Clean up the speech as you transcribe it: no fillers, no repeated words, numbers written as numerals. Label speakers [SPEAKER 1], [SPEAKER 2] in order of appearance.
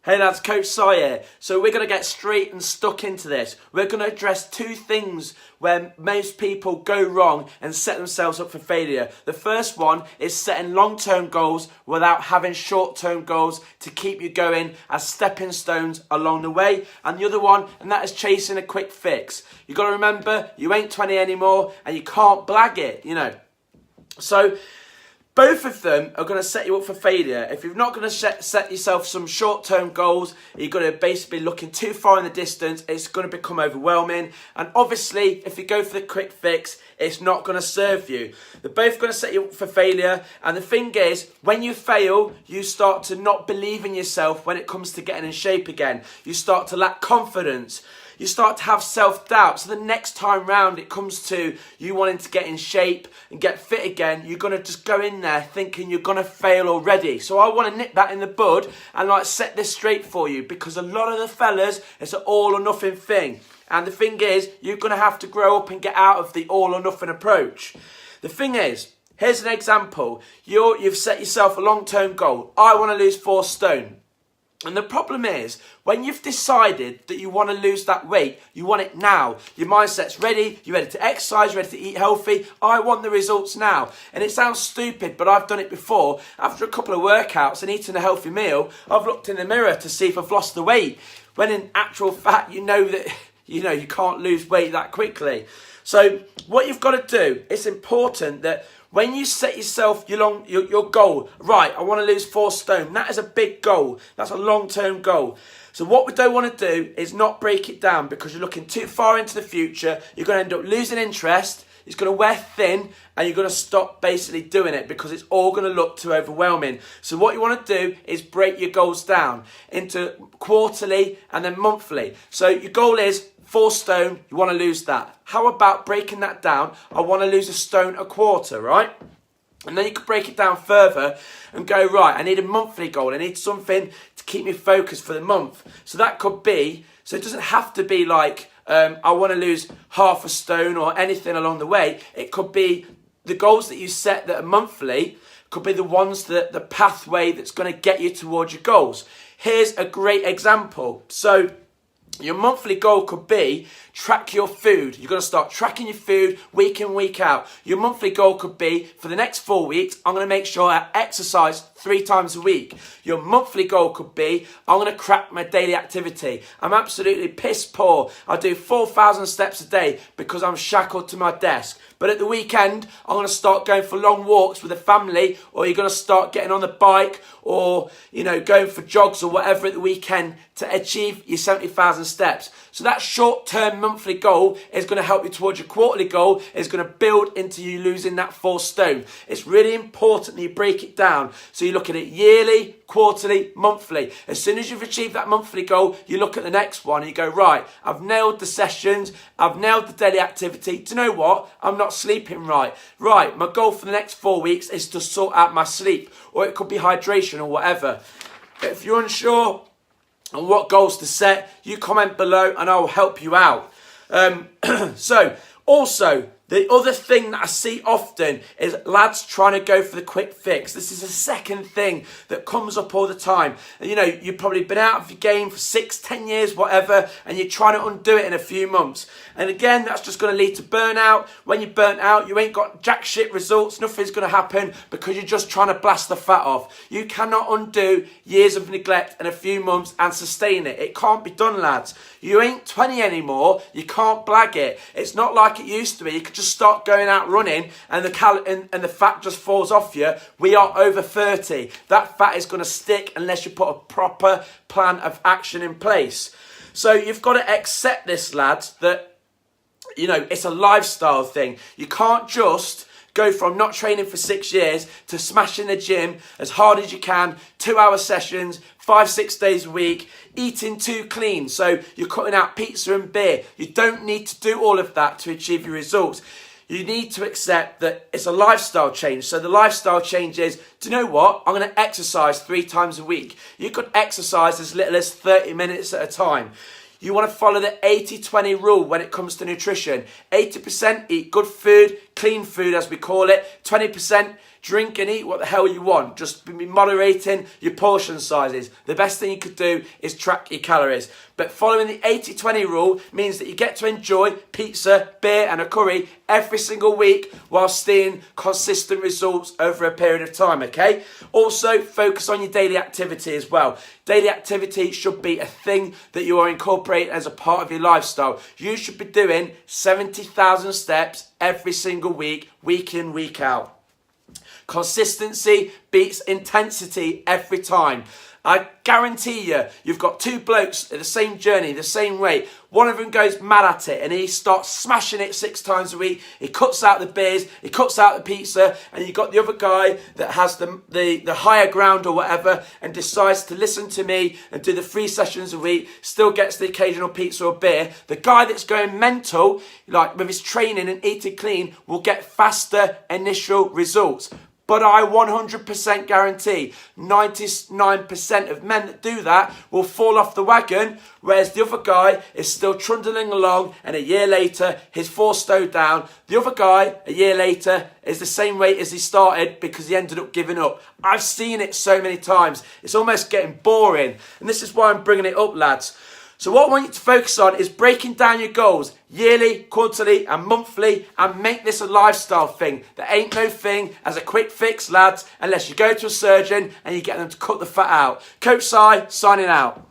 [SPEAKER 1] Hey lads, Coach Si here. So we're going to get straight and stuck into this. We're going to address two things where most people go wrong and set themselves up for failure. The first one is setting long-term goals without having short-term goals to keep you going as stepping stones along the way. And the other one, and that is chasing a quick fix. You've got to remember, you ain't 20 anymore and you can't blag it, you know. So both of them are going to set you up for failure. If you're not going to set yourself some short-term goals, you're going to basically be looking too far in the distance. It's going to become overwhelming. And obviously, if you go for the quick fix, it's not going to serve you. They're both going to set you up for failure. And the thing is, when you fail, you start to not believe in yourself when it comes to getting in shape again. You start to lack confidence. You start to have self-doubt. So the next time round it comes to you wanting to get in shape and get fit again, you're going to just go in there thinking you're going to fail already. So I want to nip that in the bud and set this straight for you, because a lot of the fellas, it's an all or nothing thing. And the thing is, you're going to have to grow up and get out of the all or nothing approach. The thing is, here's an example. You've set yourself a long-term goal. I want to lose 4 stone. And the problem is, when you've decided that you want to lose that weight, you want it now. Your mindset's ready, you're ready to exercise, you're ready to eat healthy. I want the results now. And it sounds stupid, but I've done it before. After a couple of workouts and eating a healthy meal, I've looked in the mirror to see if I've lost the weight. When in actual fact, you know that you can't lose weight that quickly. So what you've got to do, it's important that when you set yourself your goal, right, I want to lose 4 stone. That is a big goal. That's a long-term goal. So what we don't want to do is not break it down, because you're looking too far into the future. You're going to end up losing interest. It's going to wear thin, and you're going to stop basically doing it because it's all going to look too overwhelming. So what you want to do is break your goals down into quarterly and then monthly. So your goal is 4 stone, you want to lose that. How about breaking that down? I want to lose 1 stone a quarter, right? And then you could break it down further and go, right, I need a monthly goal. I need something to keep me focused for the month. So that could be, so it doesn't have to be like, I want to lose 1/2 stone or anything along the way. It could be the goals that you set that are monthly, could be the ones that the pathway that's going to get you towards your goals. Here's a great example. So your monthly goal could be track your food. You're going to start tracking your food week in, week out. Your monthly goal could be, for the next 4 weeks, I'm going to make sure I exercise 3 times a week. Your monthly goal could be, I'm going to crack my daily activity. I'm absolutely piss poor. I do 4,000 steps a day because I'm shackled to my desk. But at the weekend, I'm going to start going for long walks with the family, or you're going to start getting on the bike, or going for jogs or whatever at the weekend to achieve your 70,000 steps. So that short-term monthly goal is going to help you towards your quarterly goal. It's going to build into you losing that 4 stone. It's really important that you break it down. So you look at it yearly, quarterly, monthly. As soon as you've achieved that monthly goal, you look at the next one and you go, right, I've nailed the sessions, I've nailed the daily activity. Do you know what? I'm not sleeping right. Right, my goal for the next 4 weeks is to sort out my sleep, or it could be hydration or whatever. But if you're unsure on what goals to set, you comment below and I will help you out. So also, the other thing that I see often is lads trying to go for the quick fix. This is a second thing that comes up all the time. And you've probably been out of your game for 6, 10 years, whatever, and you're trying to undo it in a few months. And again, that's just going to lead to burnout. When you're burnt out, you ain't got jack shit results. Nothing's going to happen because you're just trying to blast the fat off. You cannot undo years of neglect in a few months and sustain it. It can't be done, lads. You ain't 20 anymore. You can't blag it. It's not like it used to be. You could just start going out running and the fat just falls off you. We are over 30. That fat is going to stick unless you put a proper plan of action in place. So you've got to accept this, lads, that it's a lifestyle thing. You can't just go from not training for 6 years to smashing the gym as hard as you can, 2-hour sessions, 5-6 days a week, eating too clean. So you're cutting out pizza and beer. You don't need to do all of that to achieve your results. You need to accept that it's a lifestyle change. So the lifestyle change is, do you know what? I'm going to exercise 3 times a week. You could exercise as little as 30 minutes at a time. You want to follow the 80-20 rule when it comes to nutrition. 80% eat good food, clean food as we call it, 20% drink and eat what the hell you want. Just be moderating your portion sizes. The best thing you could do is track your calories. But following the 80-20 rule means that you get to enjoy pizza, beer and a curry every single week while seeing consistent results over a period of time, okay? Also, focus on your daily activity as well. Daily activity should be a thing that you are incorporating as a part of your lifestyle. You should be doing 70,000 steps every single week, week in, week out. Consistency beats intensity every time. I guarantee you, you've got two blokes at the same journey, the same weight. One of them goes mad at it and he starts smashing it 6 times a week. He cuts out the beers, he cuts out the pizza, and you've got the other guy that has the higher ground or whatever and decides to listen to me and do the 3 sessions a week, still gets the occasional pizza or beer. The guy that's going mental, like with his training and eating clean, will get faster initial results. But I 100% guarantee 99% of men that do that will fall off the wagon, whereas the other guy is still trundling along and a year later he's 4 stone down. The other guy a year later is the same weight as he started because he ended up giving up. I've seen it so many times. It's almost getting boring. And this is why I'm bringing it up, lads. So what I want you to focus on is breaking down your goals yearly, quarterly and monthly, and make this a lifestyle thing. There ain't no thing as a quick fix, lads, unless you go to a surgeon and you get them to cut the fat out. Coach Si, signing out.